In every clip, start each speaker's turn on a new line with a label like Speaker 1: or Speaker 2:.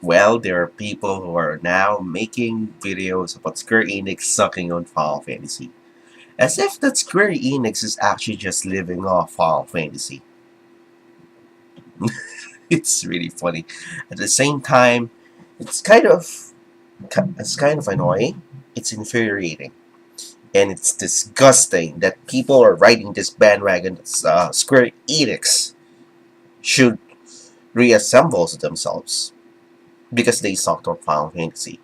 Speaker 1: Well, there are people who are now making videos about Square Enix sucking on Final Fantasy. As if that Square Enix is actually just living off Final Fantasy. It's really funny. At the same time, it's kind of annoying. It's infuriating. And it's disgusting that people are riding this bandwagon that Square Enix should reassemble themselves because they sucked on Final Fantasy.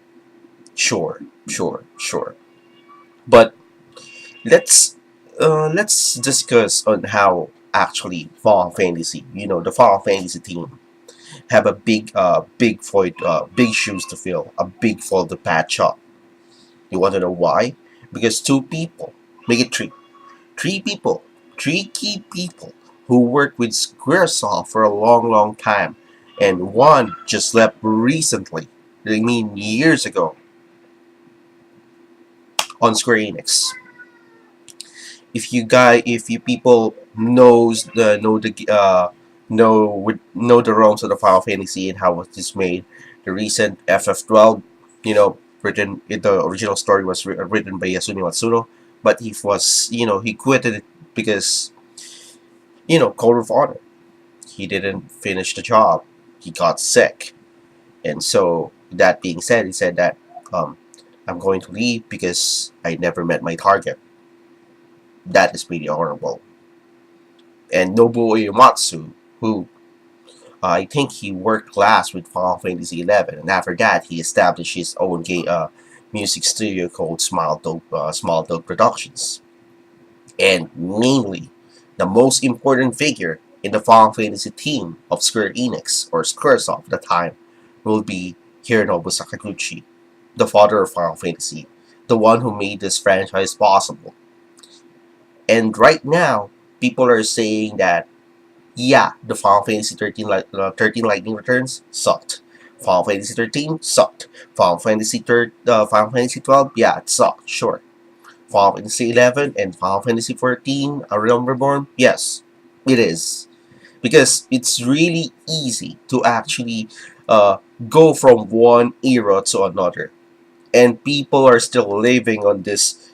Speaker 1: Sure, sure, sure. But let's discuss on how actually Final Fantasy, the Final Fantasy team have a big void, big shoes to fill, a big fold to patch up. You want to know why? Because two people, make it three people, three key people who worked with Squaresoft for a long, long time, and one just left recently. I mean, years ago on Square Enix. If you people know the realms of the Final Fantasy and how it is made, the recent FF12, the original story was written by Yasuni Matsuno, but he quitted it because code of honor. He didn't finish the job. He got sick, and so that being said, he said that I'm going to leave because I never met my target. That is pretty honorable. And Nobuo Uematsu, who I think he worked last with Final Fantasy XI, and after that he established his own music studio called Small Dog Productions. And mainly, the most important figure in the Final Fantasy team of Square Enix, or Squaresoft at the time, will be Hironobu Sakaguchi, the father of Final Fantasy, the one who made this franchise possible. And right now, people are saying that, yeah, the Final Fantasy 13 Lightning Returns sucked. Final Fantasy 13 sucked. Final Fantasy 12, yeah, it sucked, sure. Final Fantasy 11 and Final Fantasy 14, A Realm Reborn, yes, it is. Because it's really easy to actually uh, go from one era to another. And people are still living on this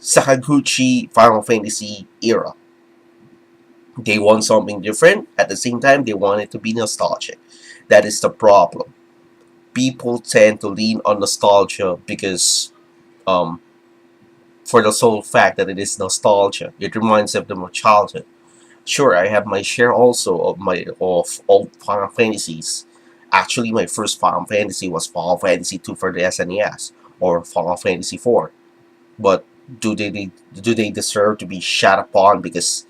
Speaker 1: Sakaguchi Final Fantasy era. They want something different. At the same time, they want it to be nostalgic. That is the problem. People tend to lean on nostalgia because, um, for the sole fact that it is nostalgia, it reminds them of childhood. Sure, I have my share also of old Final Fantasies. Actually, my first Final Fantasy was Final Fantasy 2 for the SNES or Final Fantasy 4. But do they deserve to be shat upon because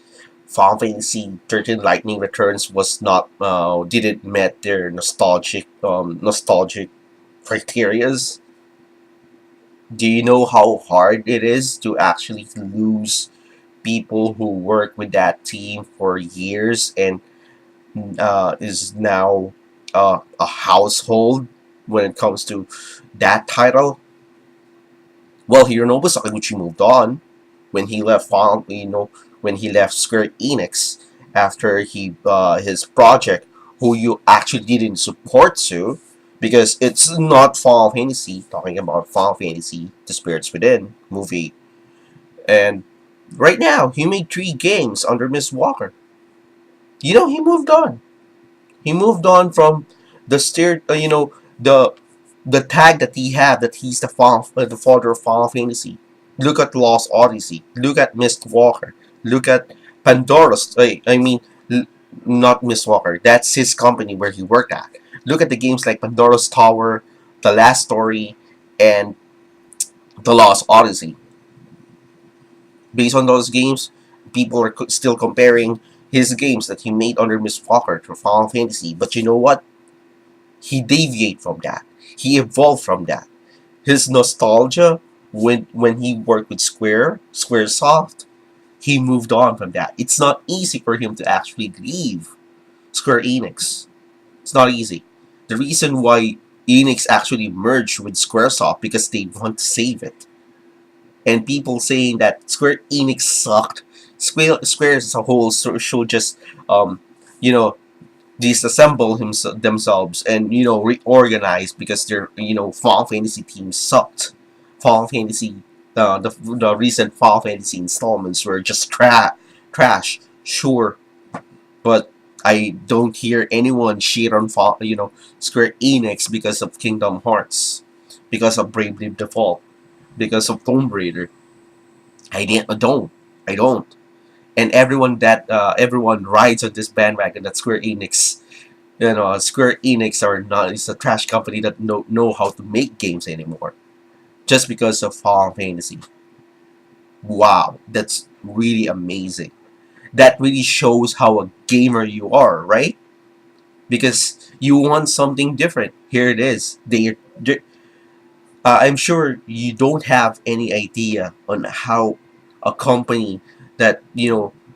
Speaker 1: Final Fantasy 13 Lightning Returns was not didn't met their nostalgic criterias? Do you know how hard it is to actually lose people who work with that team for years and is now a household when it comes to that title? Well, Hironobu Sakaguchi moved on when he left when he left Square Enix after his project, who you actually didn't support to, because it's not Final Fantasy. Talking about Final Fantasy, The Spirits Within movie, and right now he made 3 games under Miss Walker. He moved on. He moved on from the the tag that he had, that he's the father of Final Fantasy. Look at Lost Odyssey. Look at Mist Walker. Look at Pandora's. I mean, not Mist Walker. That's his company where he worked at. Look at the games like Pandora's Tower, The Last Story, and The Lost Odyssey. Based on those games, people are still comparing his games that he made under Mist Walker to Final Fantasy. But you know what? He deviated from that. He evolved from that. His nostalgia when he worked with Squaresoft, he moved on from that. It's not easy for him to actually leave Square Enix. It's not easy. The reason why Enix actually merged with Squaresoft because they want to save it. And people saying that Square Enix sucked. Square as a whole should just um, you know disassemble themselves and reorganize because their Final Fantasy team sucked. Final Fantasy, the recent Final Fantasy installments were just trash. Sure, but I don't hear anyone shit on Square Enix because of Kingdom Hearts, because of Bravely Default, because of Tomb Raider. I don't. And everyone rides on this bandwagon that Square Enix. Square Enix are not is a trash company that know how to make games anymore, just because of Final Fantasy. Wow, that's really amazing. That really shows how a gamer you are, right? Because you want something different. Here it is. I'm sure you don't have any idea on how a company that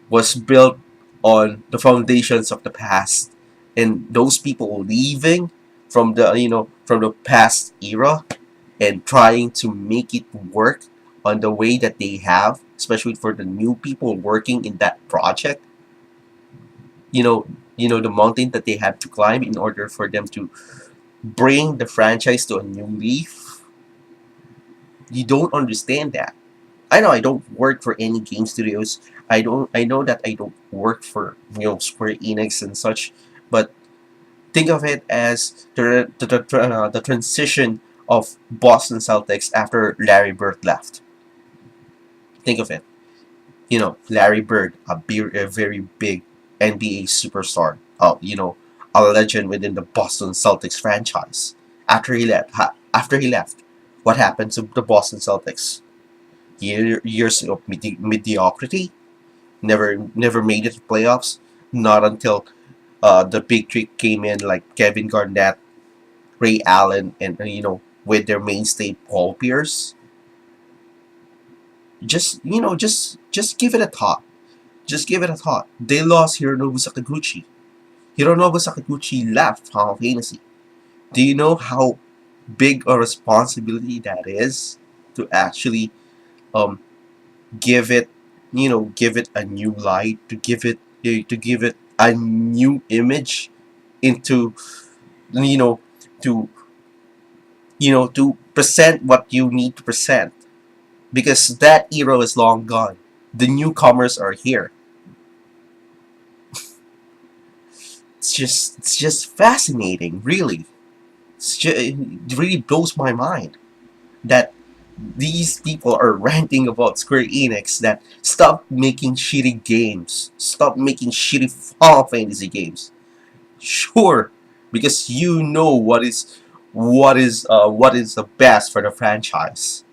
Speaker 1: was built on the foundations of the past, and those people leaving from the past era and trying to make it work on the way that they have, especially for the new people working in that project. You know, the mountain that they have to climb in order for them to bring the franchise to a new leaf. You don't understand that. I know I don't work for any game studios. I know that I don't work for Square Enix and such, but think of it as the transition of Boston Celtics after Larry Bird left. Think of it. Larry Bird, a very big NBA superstar, a legend within the Boston Celtics franchise. After he left, what happened to the Boston Celtics? Years of mediocrity. Never made it to playoffs. Not until the big three came in, like Kevin Garnett, Ray Allen, and with their mainstay Paul Pierce. Just give it a thought. Just give it a thought. They lost Hironobu Sakaguchi. Hironobu Sakaguchi left Final Fantasy. Do you know how big a responsibility that is to actually um give it give it a new light, to give it a new image into you know to to present what you need to present, because that era is long gone. The newcomers are here. It's just fascinating, really. It really blows my mind that these people are ranting about Square Enix that stop making shitty games, stop making shitty Final Fantasy games. Sure, because you know what is the best for the franchise.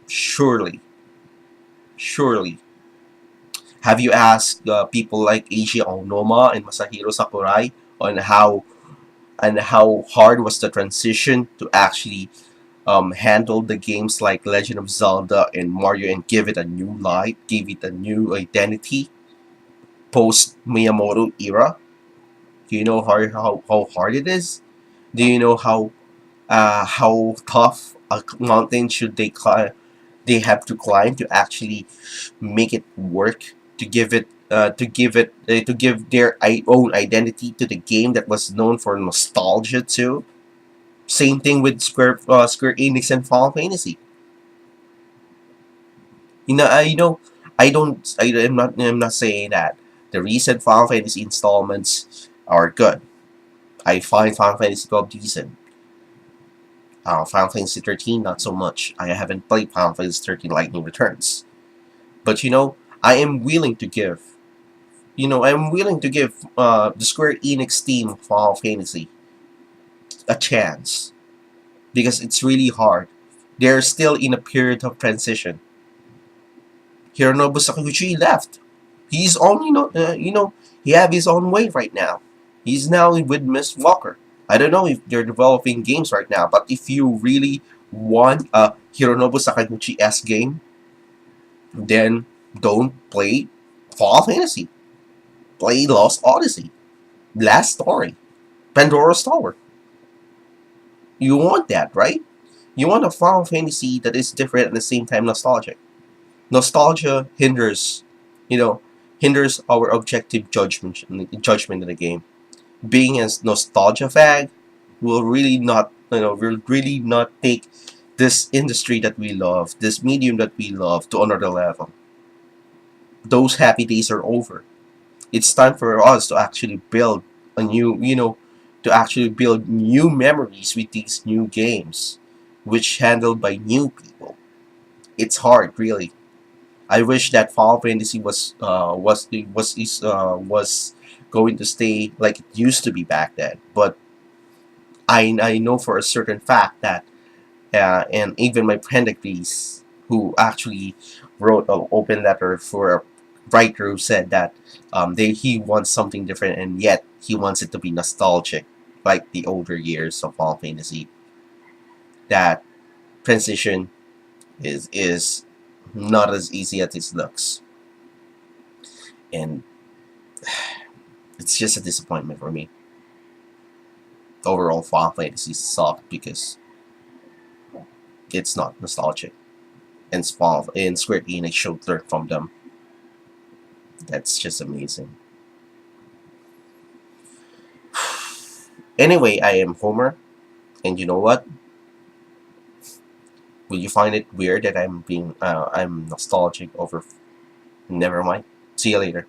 Speaker 1: Surely, surely. Have you asked people like Eiji Onoma and Masahiro Sakurai on how hard was the transition to actually handle the games like Legend of Zelda and Mario and give it a new light, give it a new identity post Miyamoto era? Do you know how hard it is? Do you know how tough a mountain should they have to climb to actually make it work, to give their own identity to the game that was known for nostalgia too. Same thing with Square Enix and Final Fantasy. I don't I'm not saying that the recent Final Fantasy installments are good. I find Final Fantasy 12 decent. Final Fantasy 13 not so much. I haven't played Final Fantasy 13 Lightning Returns. But I am willing to give the Square Enix team of Final Fantasy a chance, because it's really hard. They're still in a period of transition. Hironobu Sakaguchi left. He's on he have his own way right now. He's now with Miss Walker. I don't know if they're developing games right now, but if you really want a Hironobu Sakaguchi-esque game, then don't play Final Fantasy. Play Lost Odyssey, Last Story, Pandora's Tower. You want that, right? You want a Final Fantasy that is different at the same time nostalgic. Nostalgia hinders our objective judgment in the game. being a nostalgia fag will really not, will really not take this industry that we love, this medium that we love, to another level. Those happy days are over. It's time for us to actually build a new, to actually build new memories with these new games, which handled by new people. It's hard, really. I wish that Final Fantasy was going to stay like it used to be back then. But I know for a certain fact that, and even my friend agrees, who actually wrote an open letter for a writer who said that he wants something different, and yet he wants it to be nostalgic, like the older years of Final Fantasy. That transition is not as easy as it looks, and it's just a disappointment for me. Overall, Final Fantasy sucked because it's not nostalgic, and Square Enix should learn from them. That's just amazing. Anyway, I am Homer, and you know what? Will you find it weird that I'm nostalgic over? Never mind. See you later.